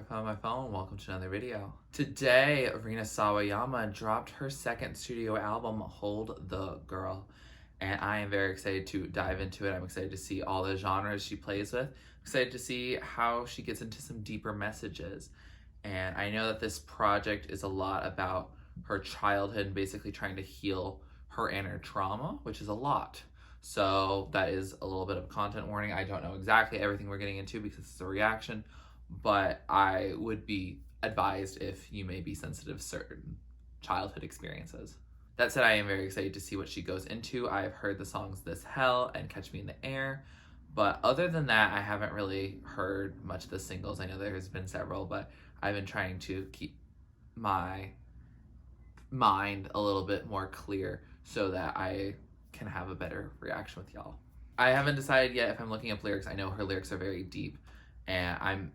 I found my phone. Welcome to another video. Today, Rina Sawayama dropped her second studio album, Hold the Girl. And I am very excited to dive into it. I'm excited to see all the genres she plays with. Excited to see how she gets into some deeper messages. And I know that this project is a lot about her childhood and basically trying to heal her inner trauma, which is a lot. So that is a little bit of a content warning. I don't know exactly everything we're getting into because it's a reaction, but I would be advised if you may be sensitive to certain childhood experiences. That said, I am very excited to see what she goes into. I've heard the songs This Hell and Catch Me in the Air, but other than that, I haven't really heard much of the singles. I know there's been several, but I've been trying to keep my mind a little bit more clear so that I can have a better reaction with y'all. I haven't decided yet if I'm looking up lyrics. I know her lyrics are very deep, and I'm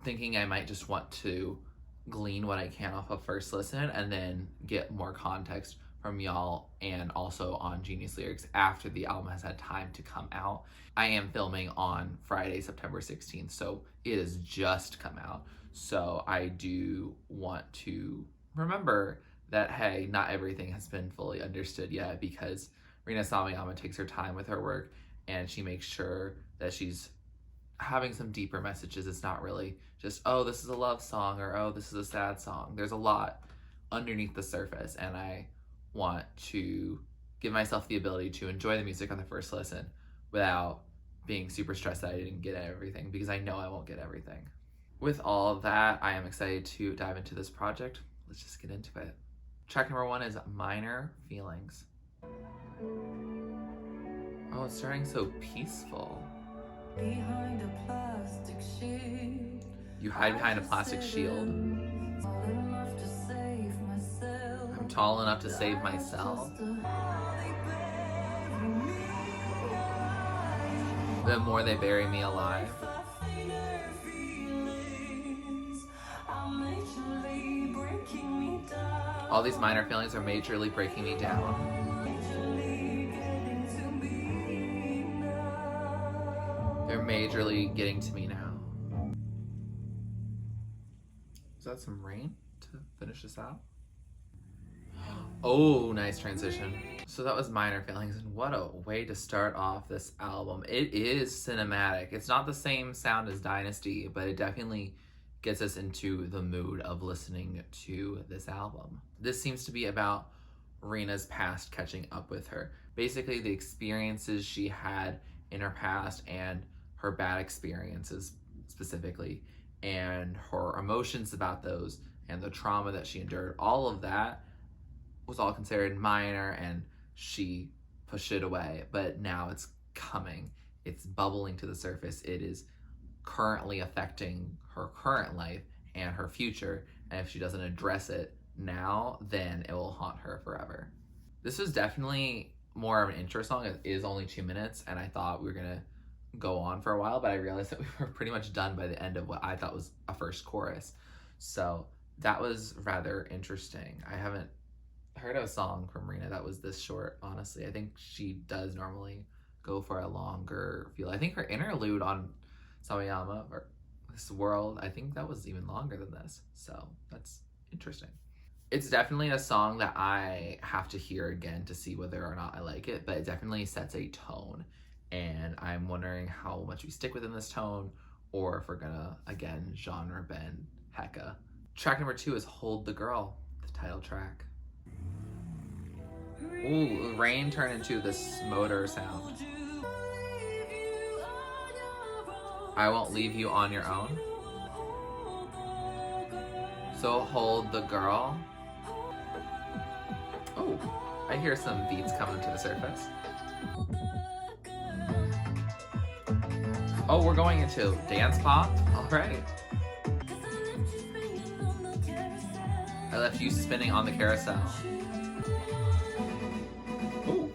thinking I might just want to glean what I can off of first listen and then get more context from y'all and also on Genius Lyrics after the album has had time to come out. I am filming on Friday, September 16th, so it has just come out. So I do want to remember that, hey, not everything has been fully understood yet, because Rina Sawayama takes her time with her work and she makes sure that she's having some deeper messages. It's not really just, oh, this is a love song, or oh, this is a sad song. There's a lot underneath the surface, and I want to give myself the ability to enjoy the music on the first listen without being super stressed that I didn't get everything, because I know I won't get everything. With all of that, I am excited to dive into this project. Let's just get into it. Track number 1 is Minor Feelings. Oh, it's starting so peaceful. Behind a plastic shield. You hide behind a plastic shield. I'm tall enough to save myself. The more they bury me alive. All these minor feelings are majorly breaking me down. They're majorly getting to me now. Is that some rain to finish this out? Oh, nice transition. So that was Minor Feelings, and what a way to start off this album. It is cinematic. It's not the same sound as Dynasty, but it definitely gets us into the mood of listening to this album. This seems to be about Rina's past catching up with her. Basically, the experiences she had in her past and her bad experiences specifically, and her emotions about those, and the trauma that she endured. All of that was all considered minor, and she pushed it away, but now it's coming. It's bubbling to the surface. It is currently affecting her current life and her future, and if she doesn't address it now, then it will haunt her forever. This was definitely more of an intro song. It is only 2 minutes, and I thought we were gonna go on for a while, but I realized that we were pretty much done by the end of what I thought was a first chorus. So that was rather interesting. I haven't heard of a song from Rina that was this short, honestly. I think she does normally go for a longer feel. I think her interlude on Sawayama, or This World, I think that was even longer than this. So that's interesting. It's definitely a song that I have to hear again to see whether or not I like it, but it definitely sets a tone. And I'm wondering how much we stick within this tone, or if we're gonna, again, genre bend hecka. Track number 2 is Hold the Girl, the title track. Ooh, rain turned into this motor sound. I won't leave you on your own. So hold the girl. Oh, I hear some beats coming to the surface. Oh, we're going into dance pop? All right. I left you spinning on the carousel. Oh.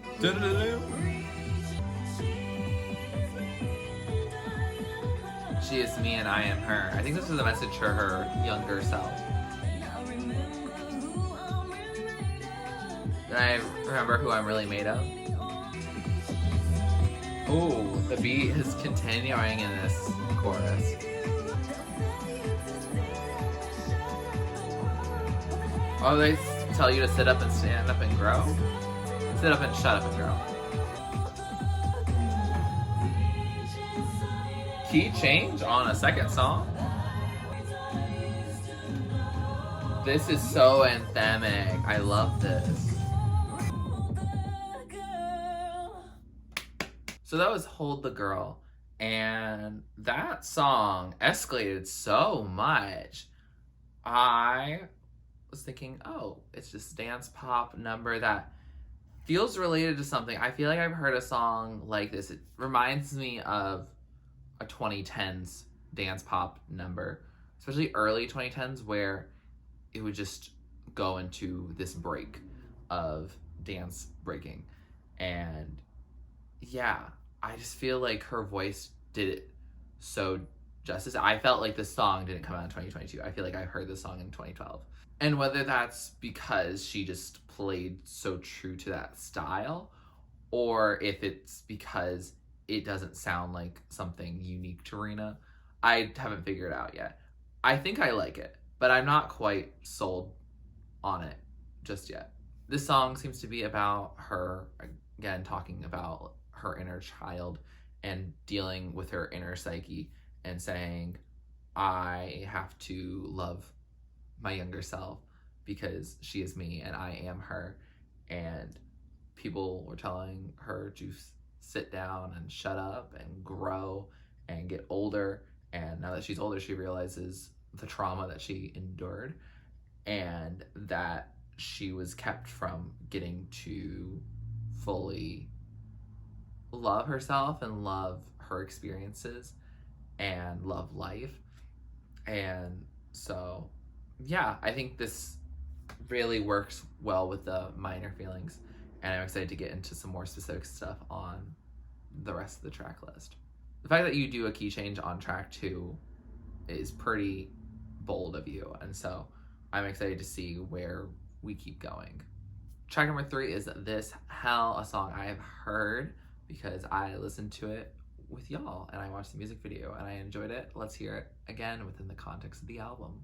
She is me and I am her. I think this was a message for her younger self. Then I remember who I'm really made of. Ooh, the beat is continuing in this chorus. Oh, they tell you to sit up and stand up and grow? Sit up and shut up and grow. Key change on a second song? This is so anthemic. I love this. So that was Hold the Girl. And that song escalated so much. I was thinking, oh, it's just a dance pop number that feels related to something. I feel like I've heard a song like this. It reminds me of a 2010s dance pop number, especially early 2010s, where it would just go into this break of dance breaking. And yeah, I just feel like her voice did it so justice. I felt like this song didn't come out in 2022. I feel like I heard this song in 2012. And whether that's because she just played so true to that style, or if it's because it doesn't sound like something unique to Rina, I haven't figured out yet. I think I like it, but I'm not quite sold on it just yet. This song seems to be about her, again, talking about her inner child and dealing with her inner psyche and saying, I have to love my younger self because she is me and I am her. And people were telling her to sit down and shut up and grow and get older. And now that she's older, she realizes the trauma that she endured and that she was kept from getting to fully love herself and love her experiences and love life. And so, yeah, I think this really works well with the minor feelings, and I'm excited to get into some more specific stuff on the rest of the track list. The fact that you do a key change on track 2 is pretty bold of you, and so I'm excited to see where we keep going. Track number 3 is This Hell, a song I have heard because I listened to it with y'all and I watched the music video and I enjoyed it. Let's hear it again within the context of the album.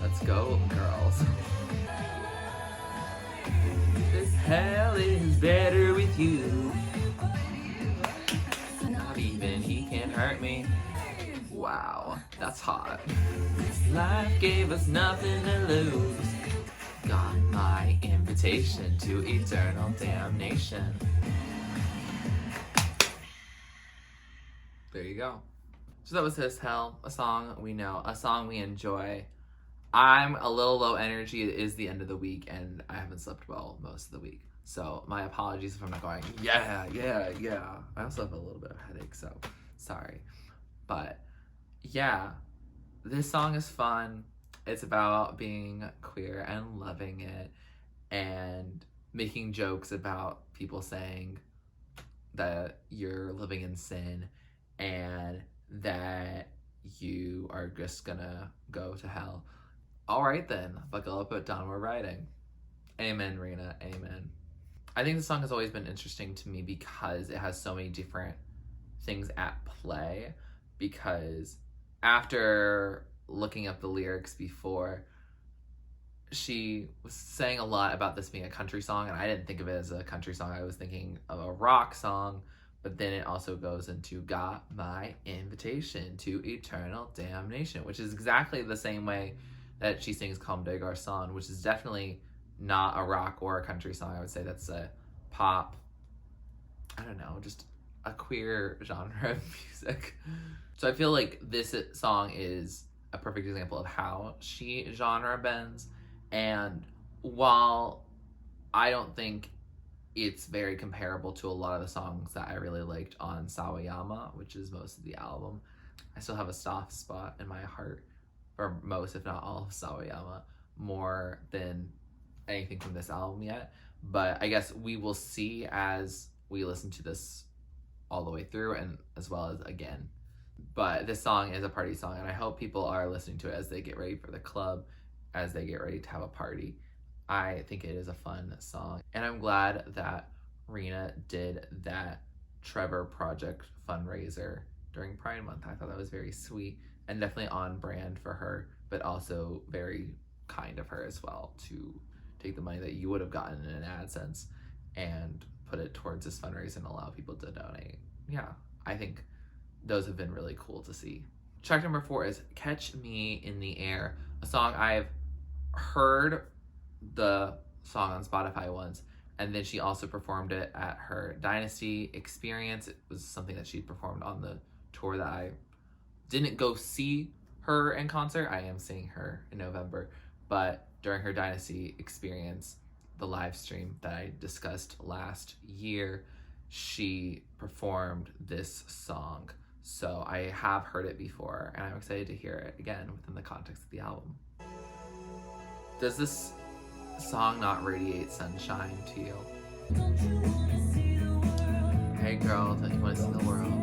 Let's go, girls. This hell is better with you. Not even he can hurt me. Wow, that's hot. Life gave us nothing to lose. Got my invitation to eternal damnation. There you go. So that was This Hell, a song we know, a song we enjoy. I'm a little low energy. It is the end of the week and I haven't slept well most of the week. So my apologies if I'm not going, yeah. I also have a little bit of a headache, so sorry. But yeah, this song is fun. It's about being queer and loving it and making jokes about people saying that you're living in sin and that you are just gonna go to hell. All right then, buckle up, put down, we're riding. Amen, Rina, amen. I think the song has always been interesting to me because it has so many different things at play, because after looking up the lyrics before, she was saying a lot about this being a country song, and I didn't think of it as a country song. I was thinking of a rock song, but then it also goes into got my invitation to eternal damnation, which is exactly the same way that she sings Comme des Garçons, which is definitely not a rock or a country song. I would say that's a pop, I don't know, just a queer genre of music. So I feel like this song is a perfect example of how she genre bends. And while I don't think it's very comparable to a lot of the songs that I really liked on Sawayama, which is most of the album, I still have a soft spot in my heart for most, if not all, of Sawayama, more than anything from this album yet. But I guess we will see as we listen to this all the way through, and as well as again. But this song is a party song, and I hope people are listening to it as they get ready for the club, as they get ready to have a party. I think it is a fun song, and I'm glad that Rina did that Trevor Project fundraiser during Pride Month. I thought that was very sweet and definitely on brand for her but also very kind of her as well to take the money that you would have gotten in an AdSense and put it towards this fundraiser and allow people to donate. Yeah, I think those have been really cool to see. Track number 4 is Catch Me in the Air, a song I've heard the song on Spotify once, and then she also performed it at her Dynasty experience. It was something that she performed on the tour that I didn't go see her in concert. I am seeing her in November, but during her Dynasty experience, the live stream that I discussed last year, she performed this song. So I have heard it before, and I'm excited to hear it again within the context of the album. Does this song not radiate sunshine to you? Hey girl, don't you want to see the world?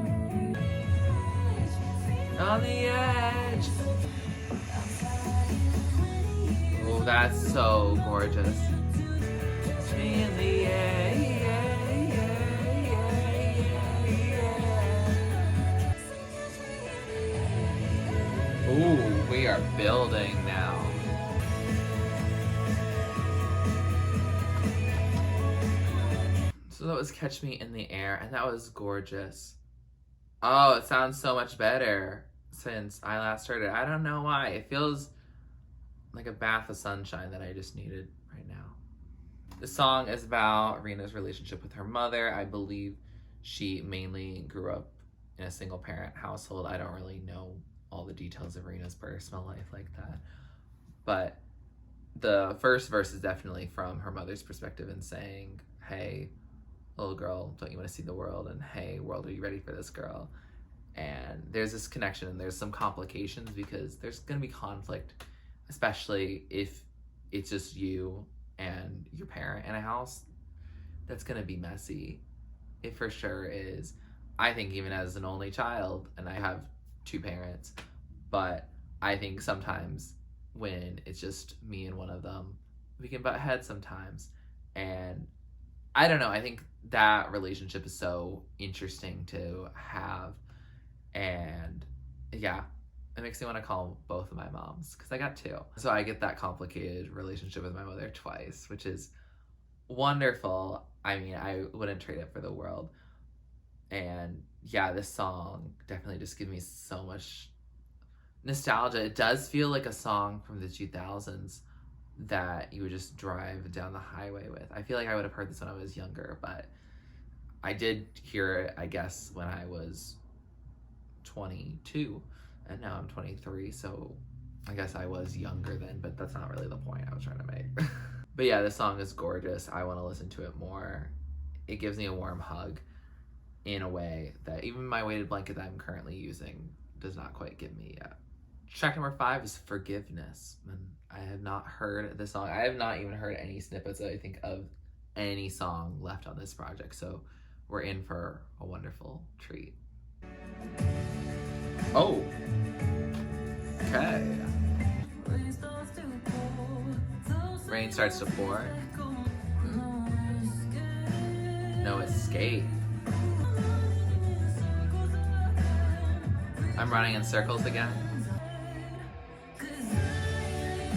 On the edge. Oh, that's so gorgeous. Catch me in the air. Ooh, we are building now. So that was Catch Me in the Air, and that was gorgeous. Oh, it sounds so much better since I last heard it. I don't know why. It feels like a bath of sunshine that I just needed right now. The song is about Rina's relationship with her mother. I believe she mainly grew up in a single parent household. I don't really know all the details of Rina's personal life like that. But the first verse is definitely from her mother's perspective and saying, hey, little girl, don't you want to see the world? And hey, world, are you ready for this girl? And there's this connection and there's some complications because there's going to be conflict, especially if it's just you and your parent in a house. That's going to be messy. It for sure is. I think even as an only child, and I have 2 parents, but I think sometimes when it's just me and one of them, we can butt heads sometimes. And I don't know, I think that relationship is so interesting to have. And yeah, it makes me want to call both of my moms because I got 2. So I get that complicated relationship with my mother twice, which is wonderful. I mean, I wouldn't trade it for the world. And yeah, this song definitely just gives me so much nostalgia. It does feel like a song from the 2000s that you would just drive down the highway with. I feel like I would have heard this when I was younger, but I did hear it, I guess, when I was 22, and now I'm 23, so I guess I was younger then, but that's not really the point I was trying to make. But yeah, this song is gorgeous. I want to listen to it more. It gives me a warm hug in a way that even my weighted blanket that I'm currently using does not quite give me yet. Track number 5 is Forgiveness. And I have not heard this song. I have not even heard any snippets, I think, of any song left on this project. So we're in for a wonderful treat. Oh. Okay. Rain starts to pour. No escape. I'm running in circles again.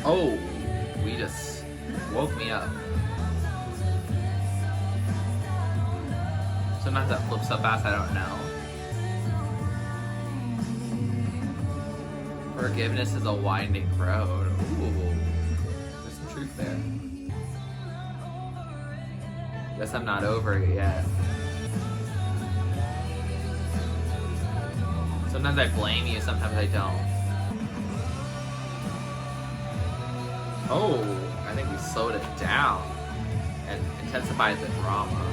Oh, we just woke me up. Sometimes that flips so fast I don't know. Forgiveness is a winding road. Ooh, there's some truth there. Guess I'm not over it yet. Sometimes I blame you, sometimes I don't. Oh, I think we slowed it down and intensified the drama.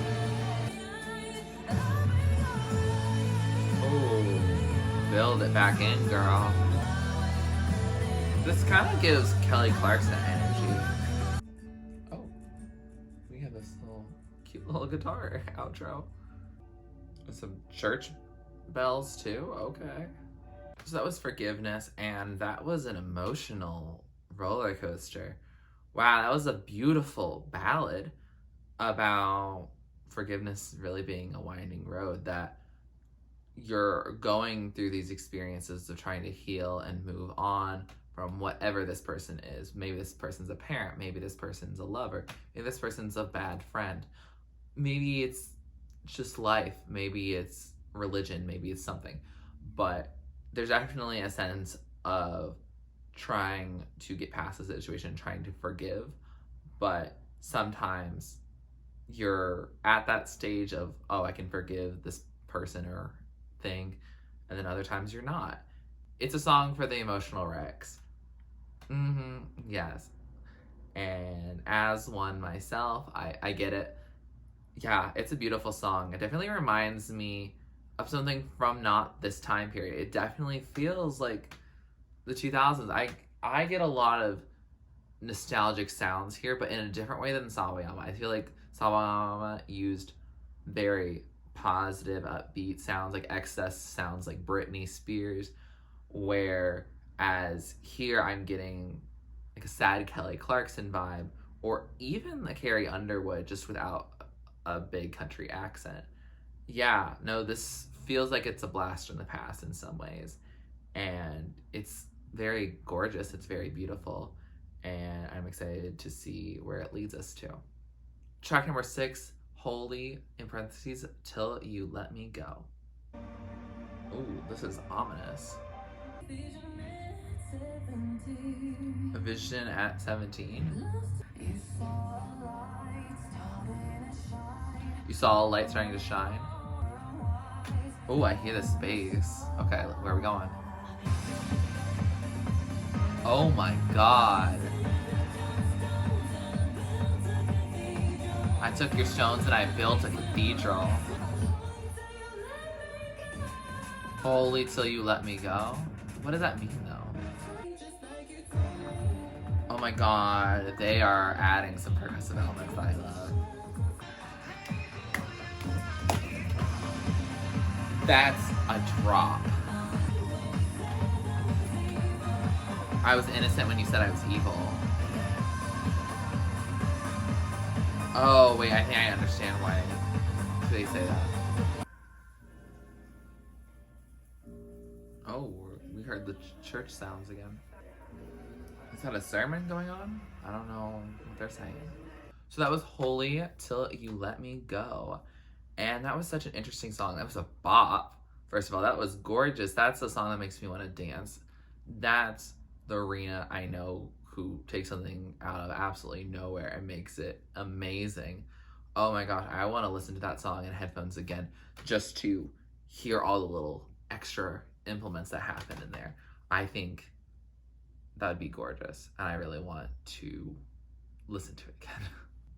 Oh, build it back in, girl. This kind of gives Kelly Clarkson energy. Oh, we have this cute little guitar outro. And some church bells too, okay. So that was Forgiveness, and that was an emotional roller coaster. Wow, that was a beautiful ballad about forgiveness really being a winding road, that you're going through these experiences of trying to heal and move on, from whatever this person is. Maybe this person's a parent, maybe this person's a lover, maybe this person's a bad friend, maybe it's just life, maybe it's religion, maybe it's something. But there's definitely a sense of trying to get past the situation, trying to forgive. But sometimes you're at that stage of, oh, I can forgive this person or thing, and then other times you're not. It's a song for the emotional wrecks. Yes. And as one myself, I get it. Yeah, it's a beautiful song. It definitely reminds me of something from not this time period. It definitely feels like the 2000s. I get a lot of nostalgic sounds here, but in a different way than Sawayama. I feel like Sawayama used very positive, upbeat sounds, like excess sounds, like Britney Spears, whereas here I'm getting like a sad Kelly Clarkson vibe, or even the Carrie Underwood, just without a big country accent. Yeah, no, this feels like it's a blast from the past in some ways, and it's very gorgeous, it's very beautiful, and I'm excited to see where it leads us to. Track number 6, Holy, in parentheses, Till You Let Me Go. Ooh, this is ominous. A vision at 17. You saw a light starting to shine. Oh, I hear the space. Okay, where are we going? Oh my god. I took your stones and I built a cathedral. Holy till you let me go? What does that mean though? Oh my god, they are adding some percussive elements that I love. That's a drop. I was innocent when you said I was evil. Oh, wait, I think I understand why they say that. Oh, we heard the church sounds again. Is that a sermon going on? I don't know what they're saying. So that was Holy Till You Let Me Go. And that was such an interesting song. That was a bop. First of all, that was gorgeous. That's the song that makes me want to dance. That's the Rina I know who takes something out of absolutely nowhere and makes it amazing. Oh my gosh, I want to listen to that song in headphones again just to hear all the little extra implements that happen in there. I think that would be gorgeous, and I really want to listen to it again.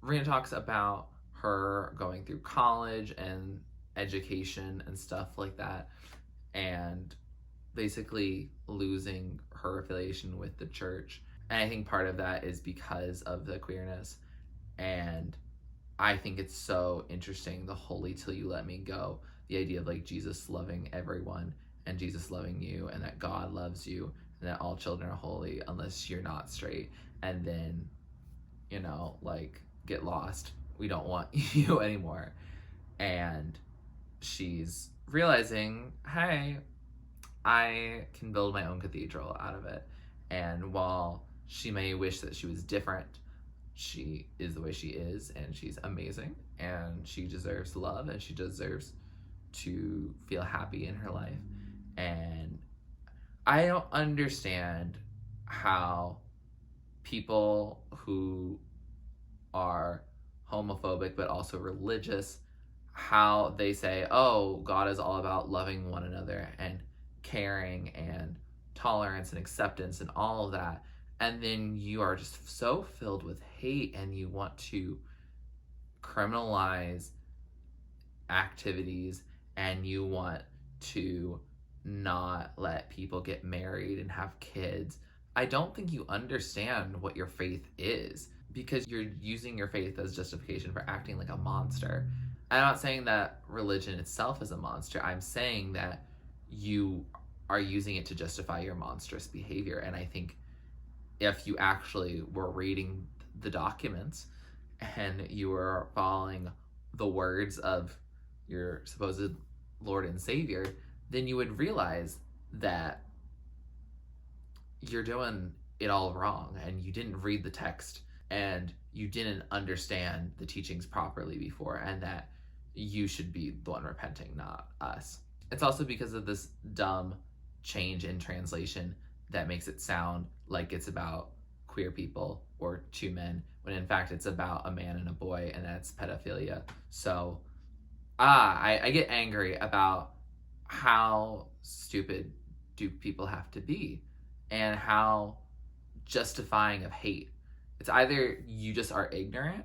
Rina talks about her going through college and education and stuff like that, and basically losing her affiliation with the church. And I think part of that is because of the queerness. And I think it's so interesting, the holy till you let me go. The idea of like Jesus loving everyone and Jesus loving you, and that God loves you, and that all children are holy unless you're not straight. And then, you know, like, get lost. We don't want you anymore. And she's realizing, hey, I can build my own cathedral out of it. And while she may wish that she was different, she is the way she is, and she's amazing, and she deserves love, and she deserves to feel happy in her life. And I don't understand how people who are homophobic but also religious, how they say, oh, God is all about loving one another and caring and tolerance and acceptance and all of that, and then you are just so filled with hate and you want to criminalize activities and you want to not let people get married and have kids. I don't think you understand what your faith is, because you're using your faith as justification for acting like a monster. I'm not saying that religion itself is a monster. I'm saying that you are using it to justify your monstrous behavior. And I think if you actually were reading the documents and you were following the words of your supposed Lord and Savior, then you would realize that you're doing it all wrong and you didn't read the text and you didn't understand the teachings properly before, and that you should be the one repenting, not us. It's also because of this dumb change in translation that makes it sound like it's about queer people or two men, when in fact it's about a man and a boy, and that's pedophilia. So, I get angry about how stupid do people have to be and how justifying of hate. It's either you just are ignorant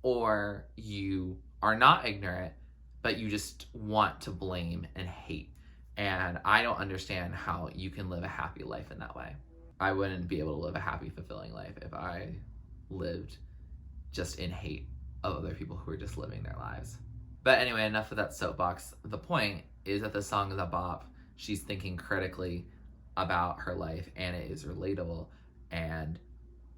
or you are not ignorant, but you just want to blame and hate. And I don't understand how you can live a happy life in that way. I wouldn't be able to live a happy, fulfilling life if I lived just in hate of other people who are just living their lives. But anyway, enough of that soapbox. The point is that the song is a bop. She's thinking critically about her life, and it is relatable, and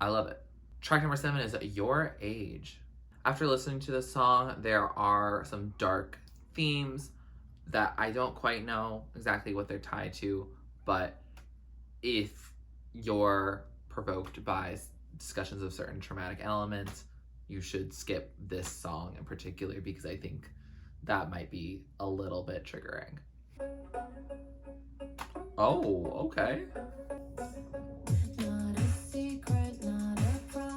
I love it. Track number 7 is Your Age. After listening to this song, there are some dark themes that I don't quite know exactly what they're tied to, but if you're provoked by discussions of certain traumatic elements, you should skip this song in particular, because I think that might be a little bit triggering. Oh, okay.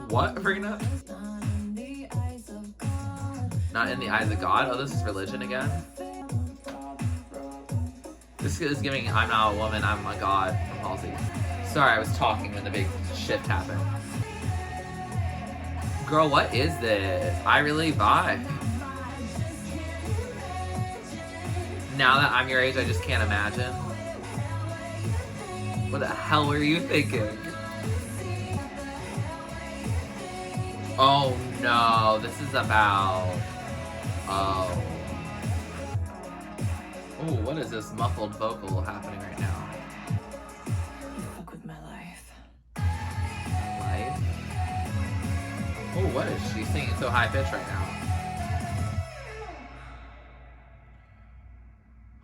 What, Rina? Not in the eyes of God? Oh, this is religion again? This is giving I'm not a woman, I'm a god from Halsey. Sorry, I was talking when the big shift happened. Girl, what is this? I really vibe. Now that I'm your age, I just can't imagine. What the hell were you thinking? Oh no, this is about... Oh. Oh, what is this muffled vocal happening right now? Fuck with my life. Life? Oh, what is she singing so high pitched right now?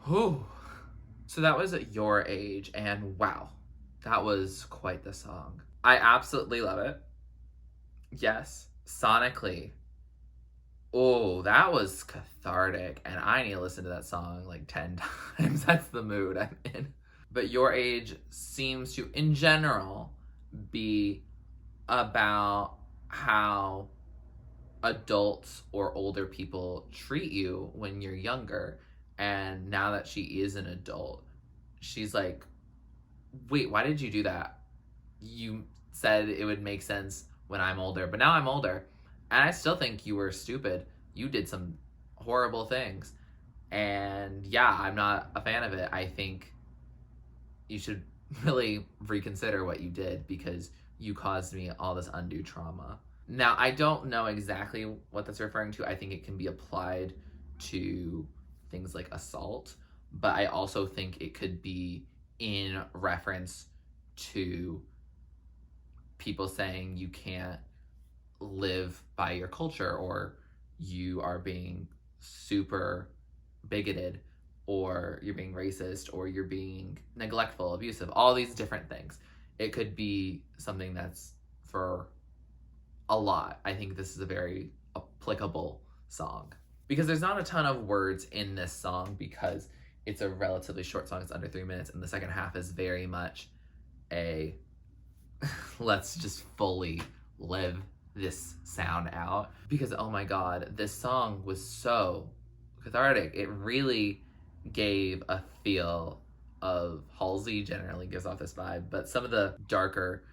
Whew. So that was Your Age, and wow, that was quite the song. I absolutely love it. Yes, sonically. Oh, that was cathartic, and I need to listen to that song like 10 times. That's the mood I'm in. But Your Age seems to, in general, be about how adults or older people treat you when you're younger. And now that she is an adult, she's like, wait, why did you do that? You said it would make sense when I'm older, but now I'm older. And I still think you were stupid. You did some horrible things. And yeah, I'm not a fan of it. I think you should really reconsider what you did, because you caused me all this undue trauma. Now, I don't know exactly what that's referring to. I think it can be applied to things like assault, but I also think it could be in reference to people saying you can't live by your culture, or you are being super bigoted, or you're being racist, or you're being neglectful, abusive, all these different things. It could be something that's for a lot. I think this is a very applicable song, because there's not a ton of words in this song, because it's a relatively short song. It's under 3 minutes, and the second half is very much a let's just fully live this sound out. Because oh my god, this song was so cathartic. It really gave a feel of Halsey. Generally gives off this vibe, but some of the darker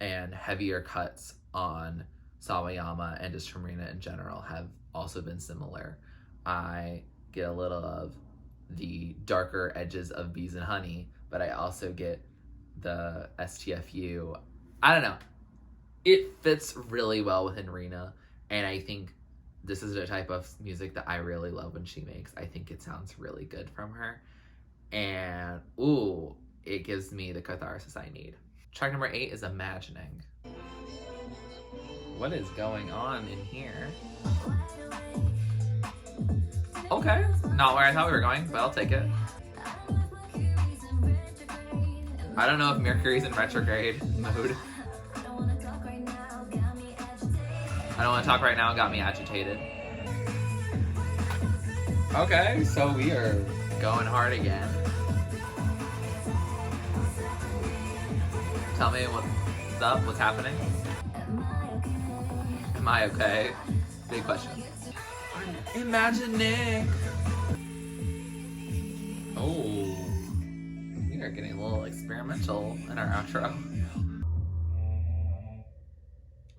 and heavier cuts on Sawayama and just from Rina in general have also been similar. I get a little of the darker edges of Bees and Honey, but I also get the STFU. I don't know. It fits really well within Rina, and I think this is the type of music that I really love when she makes. I think it sounds really good from her, and ooh, it gives me the catharsis I need. Track number 8 is Imagining. What is going on in here? Okay, not where I thought we were going, but I'll take it. I don't know if Mercury's in retrograde mode. I don't want to talk right now, got me agitated. Okay, so we are going hard again. Tell me what's up, what's happening? Am I okay? Big question. Imagining. Oh, we are getting a little experimental in our outro.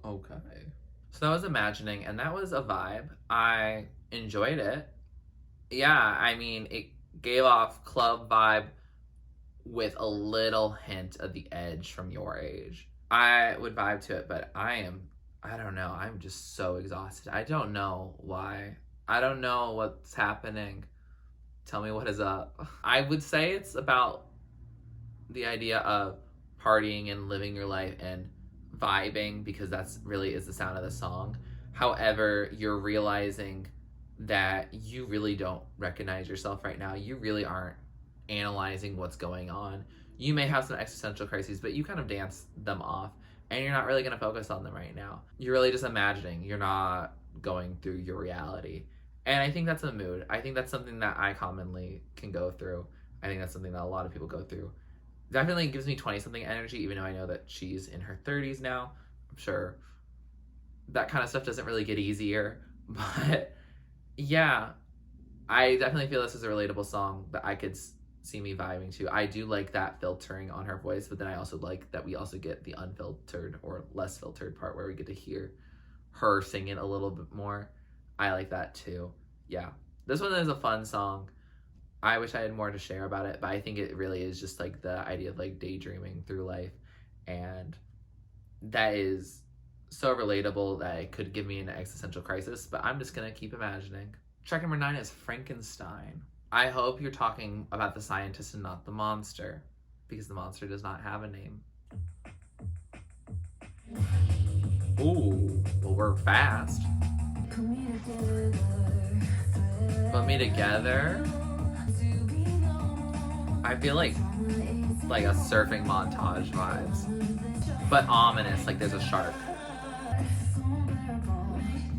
Okay. So that was Imagining, and that was a vibe. I enjoyed it. Yeah, I mean, it gave off club vibe with a little hint of the edge from Your Age. I would vibe to it, but I don't know, I'm just so exhausted. I don't know why. I don't know what's happening. Tell me what is up. I would say it's about the idea of partying and living your life and vibing, because that's really is the sound of the song. However, you're realizing that you really don't recognize yourself right now. You really aren't analyzing what's going on. You may have some existential crises, but you kind of dance them off, and you're not really going to focus on them right now. You're really just imagining. You're not going through your reality. And I think that's a mood. I think that's something that I commonly can go through. I think that's something that a lot of people go through. Definitely gives me 20-something energy, even though I know that she's in her 30s now. I'm sure that kind of stuff doesn't really get easier. But yeah, I definitely feel this is a relatable song that I could see me vibing to. I do like that filtering on her voice, but then I also like that we also get the unfiltered or less filtered part where we get to hear her sing it a little bit more. I like that too. Yeah, this one is a fun song. I wish I had more to share about it, but I think it really is just like the idea of like daydreaming through life, and that is so relatable that it could give me an existential crisis, but I'm just gonna keep imagining. Track number 9 is Frankenstein. I hope you're talking about the scientist and not the monster, because the monster does not have a name. Ooh, well, we're fast. Put me together. I feel like a surfing montage vibes, but ominous, like there's a shark.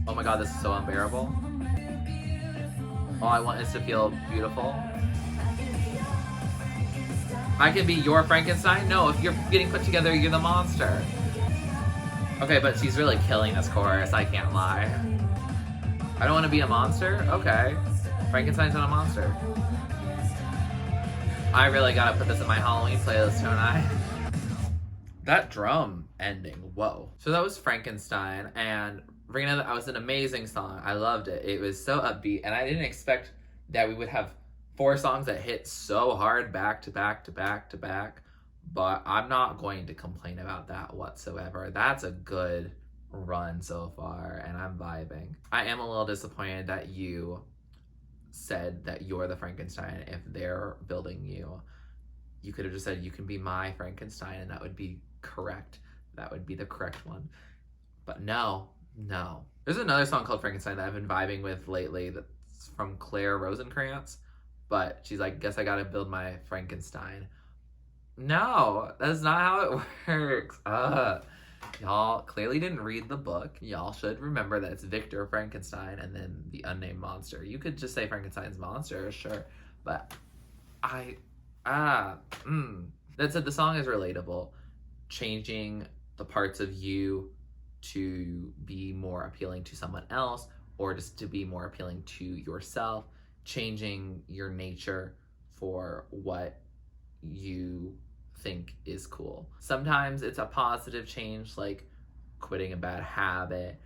Oh my god, this is so unbearable. All I want is to feel beautiful. I can be your Frankenstein? No, if you're getting put together, you're the monster. Okay, but she's really killing this chorus, I can't lie. I don't want to be a monster? Okay. Frankenstein's not a monster. I really gotta put this in my Halloween playlist, don't I? That drum ending, whoa. So that was Frankenstein, and Rina, that was an amazing song. I loved it. It was so upbeat, and I didn't expect that we would have 4 songs that hit so hard back to back to back to back, but I'm not going to complain about that whatsoever. That's a good run so far, and I'm vibing. I am a little disappointed that you said that you're the Frankenstein. If they're building you, you could have just said you can be my Frankenstein, and that would be correct. That would be the correct one. But no. There's another song called Frankenstein that I've been vibing with lately that's from Claire Rosenkrantz, but she's like, guess I gotta build my Frankenstein. No, that's not how it works. Y'all clearly didn't read the book. Y'all should remember that it's Victor Frankenstein and then the unnamed monster. You could just say Frankenstein's monster, sure, but that said, the song is relatable. Changing the parts of you to be more appealing to someone else, or just to be more appealing to yourself, changing your nature for what you think is cool. Sometimes it's a positive change, like quitting a bad habit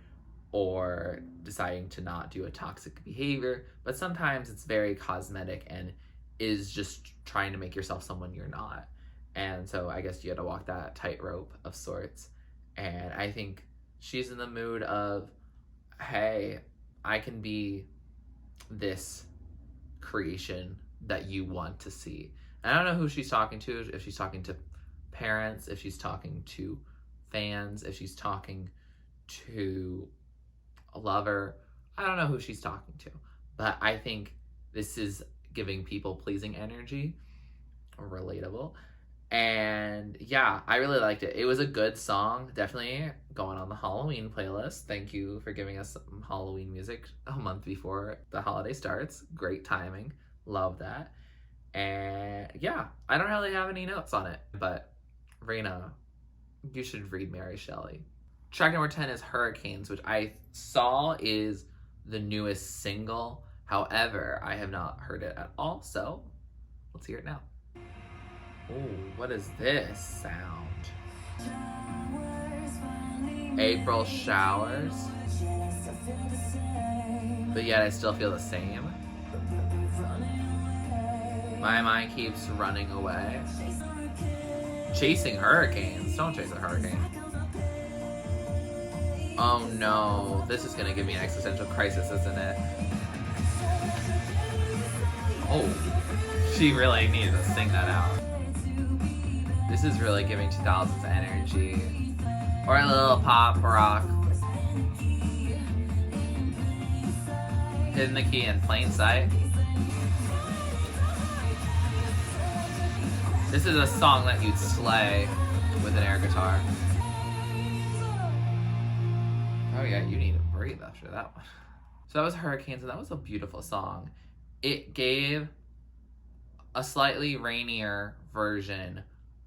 or deciding to not do a toxic behavior, but sometimes it's very cosmetic and is just trying to make yourself someone you're not. And so I guess you had to walk that tightrope of sorts. And I think she's in the mood of, hey, I can be this creation that you want to see. And I don't know who she's talking to, if she's talking to parents, if she's talking to fans, if she's talking to a lover. I don't know who she's talking to, but I think this is giving people pleasing energy, relatable, And yeah, I really liked it. It was a good song. Definitely going on the Halloween playlist. Thank you for giving us some Halloween music a month before the holiday starts. Great timing. Love that. And yeah, I don't really have any notes on it, but Rina, you should read Mary Shelley. Track number 10 is Hurricanes, which I saw is the newest single. However, I have not heard it at all, so let's hear it now. Oh, what is this sound? April showers. But yet I still feel the same. My mind keeps running away. Chasing hurricanes. Don't chase a hurricane. Oh no, this is gonna give me an existential crisis, isn't it? Oh, she really needed to sing that out. This is really giving 2000s energy. Or a little pop rock. Hidden the key in plain sight. This is a song that you'd slay with an air guitar. Oh yeah, you need to breathe after that one. So that was Hurricanes, and that was a beautiful song. It gave a slightly rainier version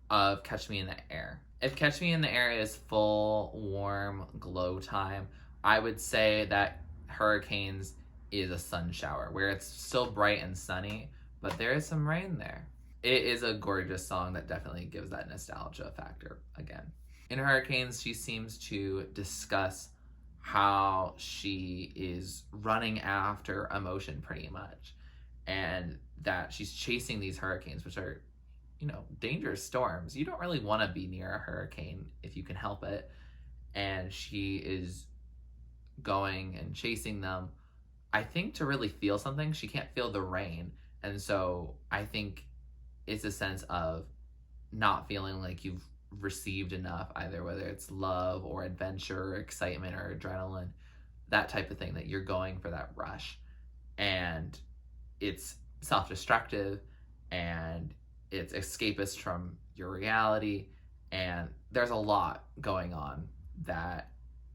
of Catch Me in the Air. If Catch Me in the Air is full, warm, glow time, I would say that Hurricanes is a sun shower, where it's still bright and sunny, but there is some rain there. It is a gorgeous song that definitely gives that nostalgia factor again. In Hurricanes, she seems to discuss how she is running after emotion pretty much, and that she's chasing these hurricanes, which are, you know, dangerous storms. You don't really want to be near a hurricane if you can help it. And she is going and chasing them, I think, to really feel something. She can't feel the rain. And so I think it's a sense of not feeling like you've received enough, either whether it's love or adventure or excitement or adrenaline, that type of thing, that you're going for that rush. And it's self-destructive and it's escapist from your reality, and there's a lot going on that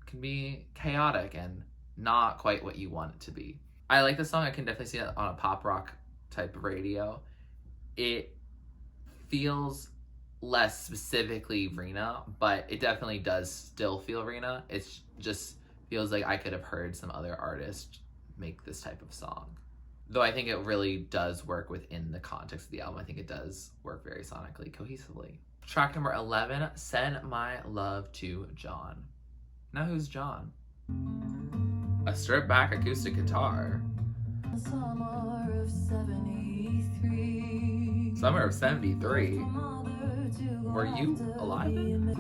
can be chaotic and not quite what you want it to be. I like this song. I can definitely see it on a pop rock type of radio. It feels less specifically Rina, but it definitely does still feel Rina. It just feels like I could have heard some other artist make this type of song. Though I think it really does work within the context of the album. I think it does work very sonically, cohesively. Track number 11, Send My Love to John. Now who's John? A stripped back acoustic guitar. Summer of 73. Summer of 73? Were you alive then?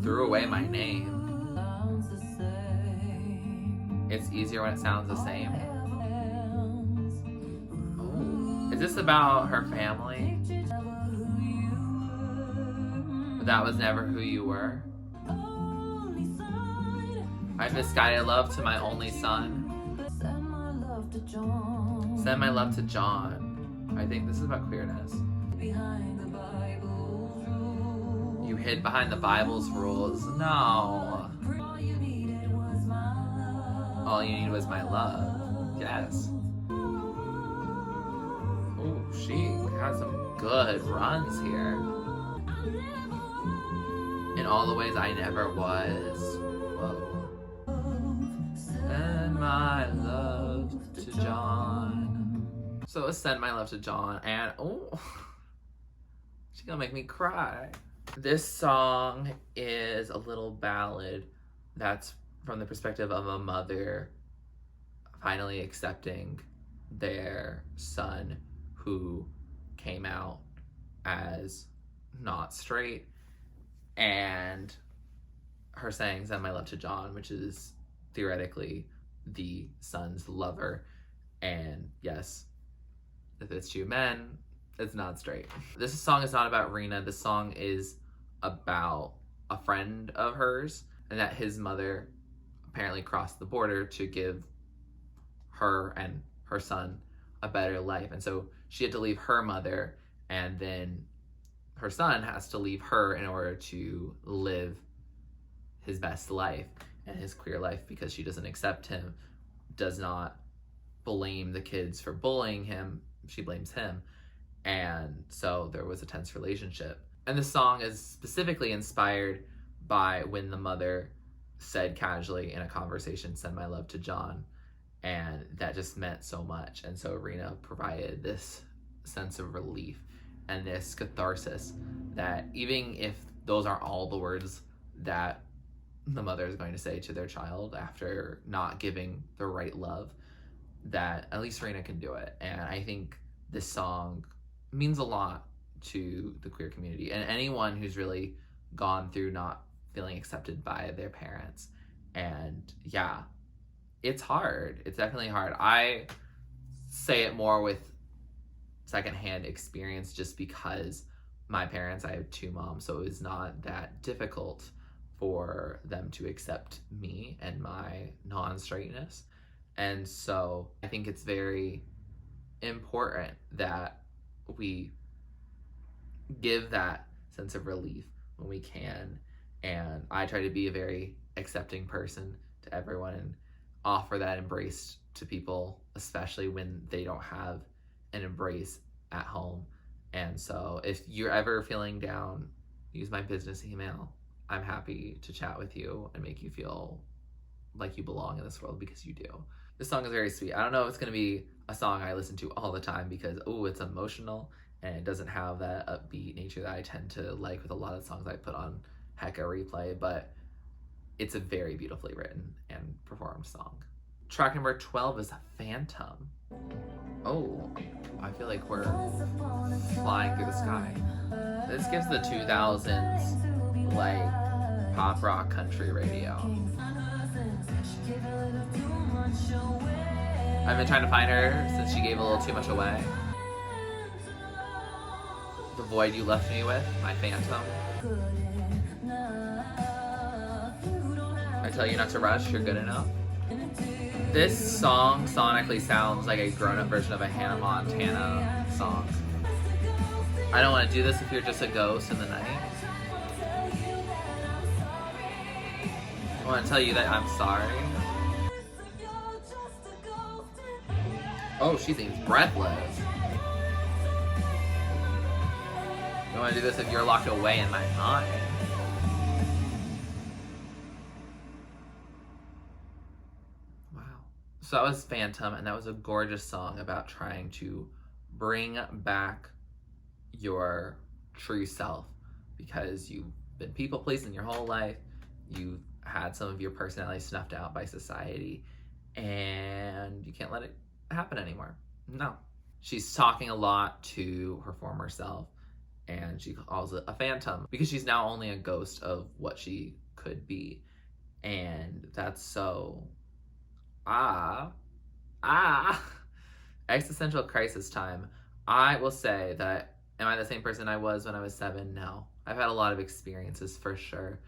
Threw away my name. It's easier when it sounds the same. Oh. Is this about her family? That was never who you were? I misguided love to my only son. Send my love to John. I think this is about queerness. You hid behind the Bible's rules. No. All you needed was my love. Yes. Oh, she has some good runs here. In all the ways I never was. Whoa. Send my love to John. So let's send my love to John, and oh, she's gonna make me cry. This song is a little ballad that's from the perspective of a mother finally accepting their son who came out as not straight, and her saying send my love to John, which is theoretically the son's lover. And yes, if it's two men, it's not straight. This song is not about Rina. This song is about a friend of hers, and that his mother apparently crossed the border to give her and her son a better life. And so she had to leave her mother and then her son has to leave her in order to live his best life and his queer life because she doesn't accept him, does not blame the kids for bullying him, she blames him. And so there was a tense relationship. And the song is specifically inspired by when the mother said casually in a conversation, "Send my love to John." And that just meant so much. And so Rina provided this sense of relief and this catharsis that even if those aren't all the words that the mother is going to say to their child after not giving the right love, that at least Rina can do it. And I think this song means a lot to the queer community and anyone who's really gone through not feeling accepted by their parents. And yeah, it's hard. It's definitely hard. I say it more with secondhand experience just because my parents, I have two moms, so it was not that difficult for them to accept me and my non-straightness. And so I think it's very important that we give that sense of relief when we can. And I try to be a very accepting person to everyone and offer that embrace to people, especially when they don't have an embrace at home. And so if you're ever feeling down, use my business email. I'm happy to chat with you and make you feel like you belong in this world, because you do. This song is very sweet. I don't know if it's going to be a song I listen to all the time because, it's emotional and it doesn't have that upbeat nature that I tend to like with a lot of songs I put on Hecka Replay, but it's a very beautifully written and performed song. Track number 12 is Phantom. Oh, I feel like we're flying through the sky. This gives the 2000s, like, pop rock country radio. I've been trying to find her since she gave a little too much away. The Void You Left Me With, my Phantom. I tell you not to rush, you're good enough. This song sonically sounds like a grown-up version of a Hannah Montana song. I don't want to do this if you're just a ghost in the night. I want to tell you that I'm sorry. Oh, she sings Breathless. I want to do this if you're locked away in my mind. Wow. So that was Phantom, and that was a gorgeous song about trying to bring back your true self, because you've been people pleasing your whole life. You've had some of your personality snuffed out by society, and you can't let it happen anymore. No. She's talking a lot to her former self, and she calls it a phantom because she's now only a ghost of what she could be. And that's so existential crisis time. I will say that, am I the same person I was when I was 7? No. I've had a lot of experiences for sure.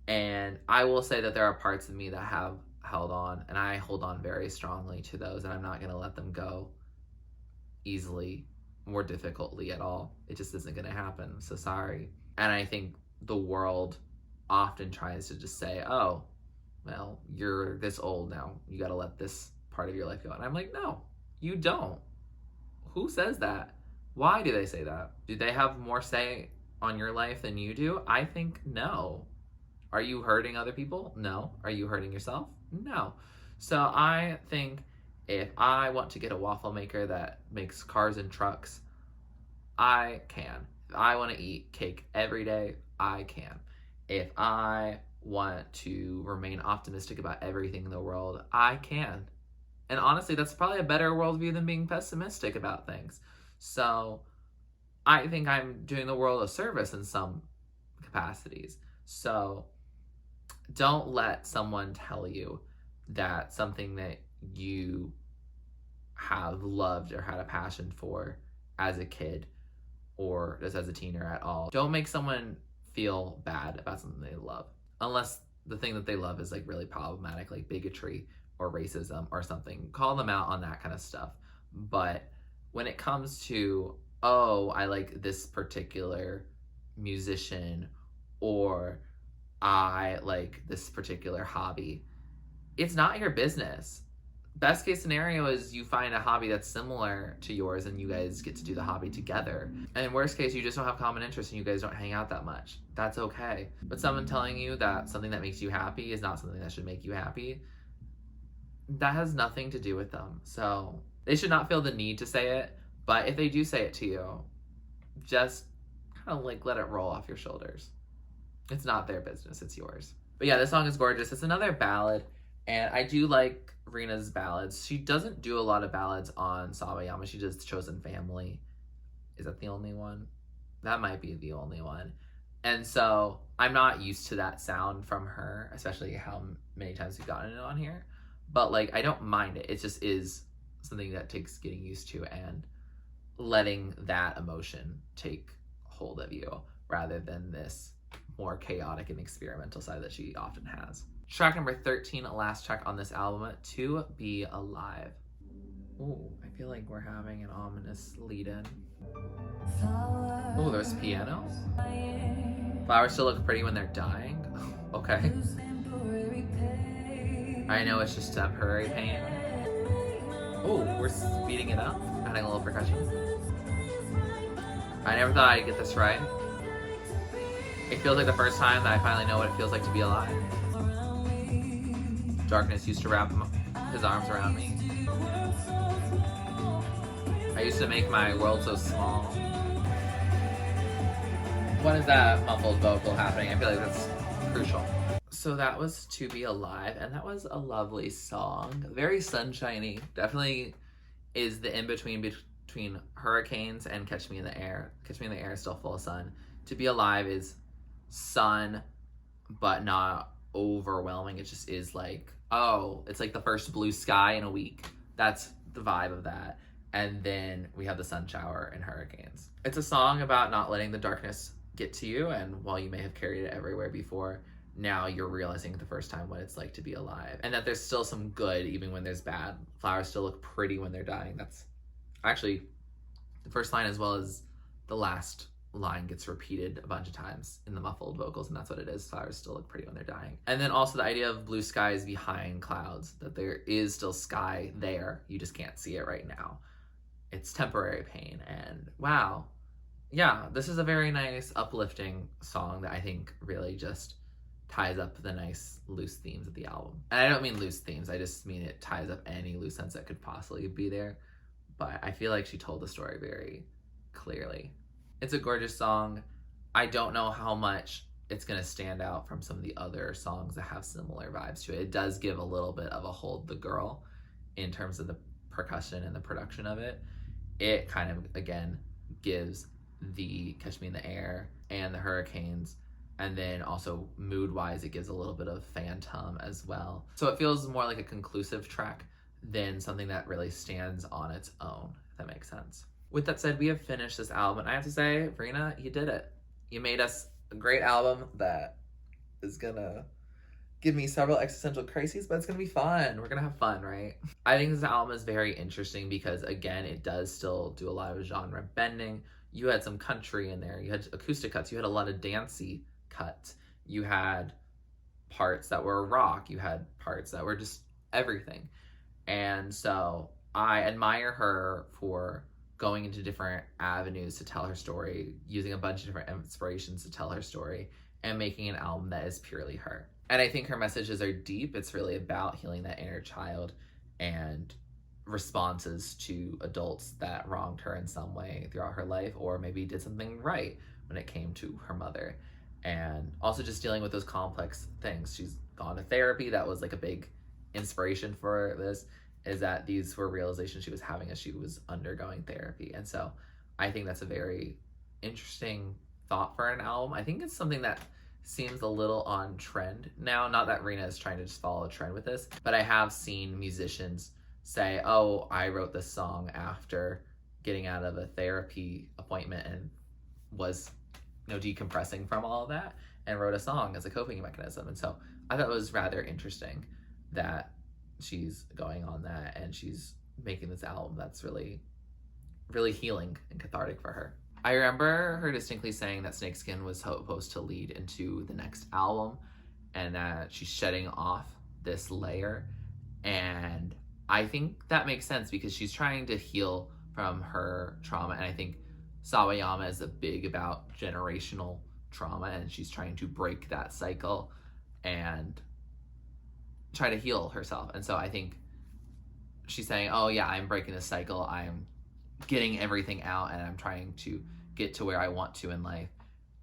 And I will say that there are parts of me that have held on, and I hold on very strongly to those, and I'm not going to let them go easily or difficultly at all. It just isn't going to happen. So sorry. And I think the world often tries to just say, oh, well, you're this old now, you got to let this part of your life go. And I'm like, no, you don't. Who says that? Why do they say that? Do they have more say on your life than you do? I think no. Are you hurting other people? No. Are you hurting yourself? No. So I think if I want to get a waffle maker that makes cars and trucks, I can. If I want to eat cake every day, I can. If I want to remain optimistic about everything in the world, I can. And honestly, that's probably a better worldview than being pessimistic about things. So I think I'm doing the world a service in some capacities. So don't let someone tell you that something that you have loved or had a passion for as a kid or just as a teen or at all. Don't make someone feel bad about something they love. Unless the thing that they love is like really problematic, like bigotry or racism or something. Call them out on that kind of stuff. But when it comes to, oh, I like this particular musician, or I like this particular hobby. It's not your business. Best case scenario is you find a hobby that's similar to yours and you guys get to do the hobby together. And in worst case, you just don't have common interests and you guys don't hang out that much. That's okay. But someone telling you that something that makes you happy is not something that should make you happy, that has nothing to do with them. So they should not feel the need to say it. But if they do say it to you, just kind of like let it roll off your shoulders. It's not their business, it's yours. But yeah, this song is gorgeous. It's another ballad, and I do like Rina's ballads. She doesn't do a lot of ballads on Sawayama. She does Chosen Family. Is that the only one? That might be the only one. And so I'm not used to that sound from her, especially how many times we've gotten it on here. But like, I don't mind it. It just is something that takes getting used to and letting that emotion take hold of you rather than this more chaotic and experimental side that she often has. Track number 13, last track on this album, To Be Alive. Ooh, I feel like we're having an ominous lead-in. Oh, there's piano? Flowers still look pretty when they're dying? Okay. I know it's just temporary pain. Oh, we're speeding it up, adding a little percussion. I never thought I'd get this right. It feels like the first time that I finally know what it feels like to be alive. Darkness used to wrap his arms around me. I used to make my world so small. When is that muffled vocal happening? I feel like that's crucial. So that was To Be Alive, and that was a lovely song. Very sunshiny. Definitely is the in-between between Hurricanes and Catch Me in the Air. Catch Me in the Air is still full of sun. To Be Alive is sun, but not overwhelming. It just is like, oh, it's like the first blue sky in a week. That's the vibe of that. And then we have the sun shower and Hurricanes. It's a song about not letting the darkness get to you, and while you may have carried it everywhere before, now you're realizing the first time what it's like to be alive. And that there's still some good even when there's bad. Flowers still look pretty when they're dying. That's actually the first line as well as the last line gets repeated a bunch of times in the muffled vocals, and that's what it is. Flowers still look pretty when they're dying. And then also the idea of blue skies behind clouds, that there is still sky there, you just can't see it right now. It's temporary pain, and wow. Yeah, this is a very nice, uplifting song that I think really just ties up the nice loose themes of the album. And I don't mean loose themes, I just mean it ties up any loose ends that could possibly be there. But I feel like she told the story very clearly. It's a gorgeous song. I don't know how much it's going to stand out from some of the other songs that have similar vibes to it. It does give a little bit of a Hold the Girl in terms of the percussion and the production of it. It kind of, again, gives the Catch Me in the Air and the Hurricanes, and then also mood-wise, it gives a little bit of Phantom as well. So it feels more like a conclusive track than something that really stands on its own, if that makes sense. With that said, we have finished this album, and I have to say, Rina, you did it. You made us a great album that is gonna give me several existential crises, but it's gonna be fun. We're gonna have fun, right? I think this album is very interesting because, again, it does still do a lot of genre bending. You had some country in there. You had acoustic cuts. You had a lot of dancey cuts. You had parts that were rock. You had parts that were just everything. And so I admire her for going into different avenues to tell her story, using a bunch of different inspirations to tell her story, and making an album that is purely her. And I think her messages are deep. It's really about healing that inner child and responses to adults that wronged her in some way throughout her life, or maybe did something right when it came to her mother. And also just dealing with those complex things. She's gone to therapy. That was like a big inspiration for this, is that these were realizations she was having as she was undergoing therapy. And so I think that's a very interesting thought for an album. I think it's something that seems a little on trend now. Not that Rina is trying to just follow a trend with this, but I have seen musicians say, oh, I wrote this song after getting out of a therapy appointment and was, decompressing from all of that, and wrote a song as a coping mechanism. And so I thought it was rather interesting that she's going on that and she's making this album that's really really healing and cathartic for her. I remember her distinctly saying that Snakeskin was supposed to lead into the next album and that she's shedding off this layer. And I think that makes sense because she's trying to heal from her trauma. And I think Sawayama is a big about generational trauma, and she's trying to break that cycle and try to heal herself. And so I think she's saying, oh yeah, I'm breaking this cycle. I'm getting everything out and I'm trying to get to where I want to in life.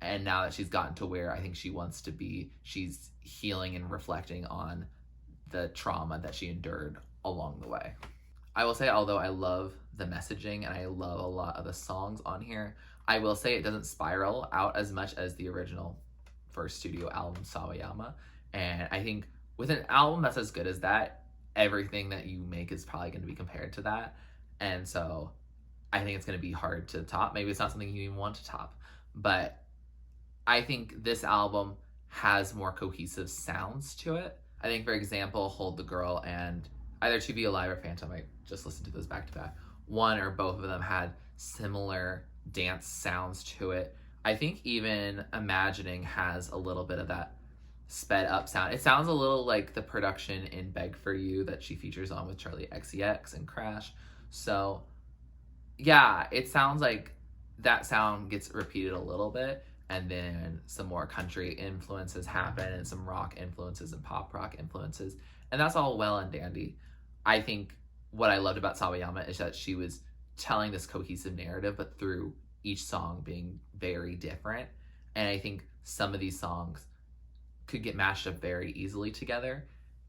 And now that she's gotten to where I think she wants to be, she's healing and reflecting on the trauma that she endured along the way. I will say, although I love the messaging and I love a lot of the songs on here, I will say it doesn't spiral out as much as the original first studio album, Sawayama. And I think with an album that's as good as that, everything that you make is probably going to be compared to that. And so I think it's going to be hard to top. Maybe it's not something you even want to top. But I think this album has more cohesive sounds to it. I think, for example, Hold the Girl and either To Be Alive or Phantom, I just listened to those back to back. One or both of them had similar dance sounds to it. I think even Imagining has a little bit of that sped up sound. It sounds a little like the production in Beg For You that she features on with Charlie XCX and Crash. So yeah, it sounds like that sound gets repeated a little bit, and then some more country influences happen and some rock influences and pop rock influences, and that's all well and dandy. I think what I loved about Sawayama is that she was telling this cohesive narrative, but through each song being very different. And I think some of these songs could get mashed up very easily together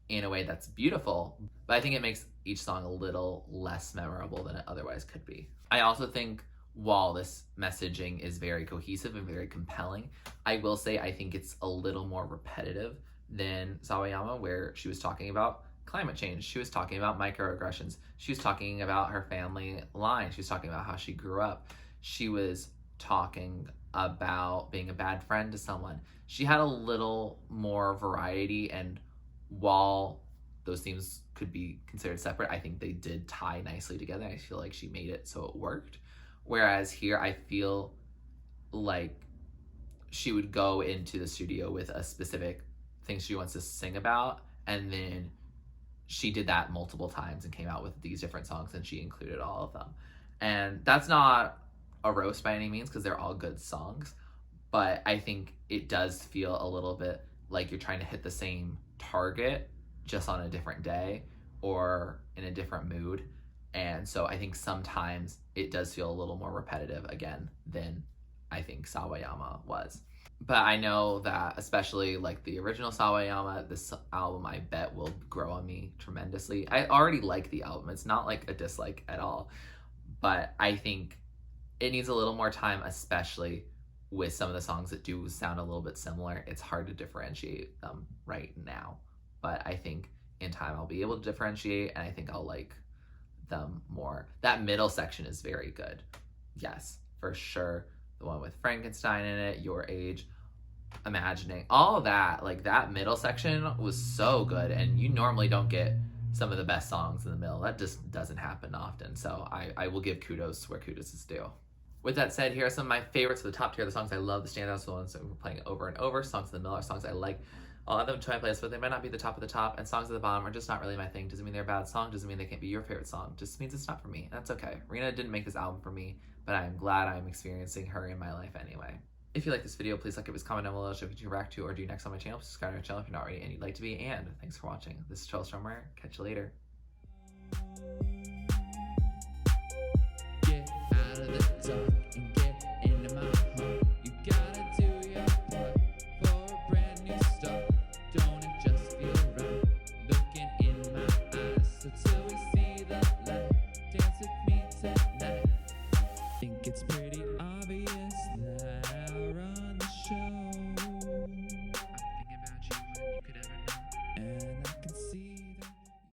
in a way that's beautiful, but I think it makes each song a little less memorable than it otherwise could be. I also think while this messaging is very cohesive and very compelling, I will say I think it's a little more repetitive than Sawayama, where she was talking about climate change. She was talking about microaggressions. She was talking about her family line. She was talking about how she grew up. She was talking about being a bad friend to someone. She had a little more variety, and while those themes could be considered separate, I think they did tie nicely together. I feel like she made it so it worked. Whereas here, I feel like she would go into the studio with a specific thing she wants to sing about, and then she did that multiple times and came out with these different songs, and she included all of them. And that's not a roast by any means, because they're all good songs, but I think it does feel a little bit like you're trying to hit the same target just on a different day or in a different mood. And so I think sometimes it does feel a little more repetitive again than I think Sawayama was. But I know that especially like the original Sawayama, this album I bet will grow on me tremendously. I already like the album. It's not like a dislike at all. But I think it needs a little more time, especially with some of the songs that do sound a little bit similar. It's hard to differentiate them right now. But I think in time I'll be able to differentiate, and I think I'll like them more. That middle section is very good. Yes, for sure. The one with Frankenstein in it, Your Age, Imagining, all of that, like that middle section was so good, and you normally don't get some of the best songs in the middle. That just doesn't happen often, so I will give kudos where kudos is due. With that said, here are some of my favorites for the top tier of the songs I love, the standouts, the ones that we're playing over and over. Songs in the middle are songs I like. I'll add them to my playlist, but they might not be the top of the top, and songs at the bottom are just not really my thing. Doesn't mean they're a bad song, doesn't mean they can't be your favorite song, just means it's not for me. That's okay. Rina didn't make this album for me, but I'm glad I'm experiencing her in my life anyway. If you like this video, please like it, comment down below, show what you react to or do next on my channel. Subscribe to my channel if you're not already and you'd like to be, and thanks for watching. This is TurtleStormer. Catch you later. Get out of the dark and get into my heart. You gotta do your part for a brand new start. Don't it just feel right? Looking in my eyes, so till we see the light, dance with me tonight. Think it's pretty.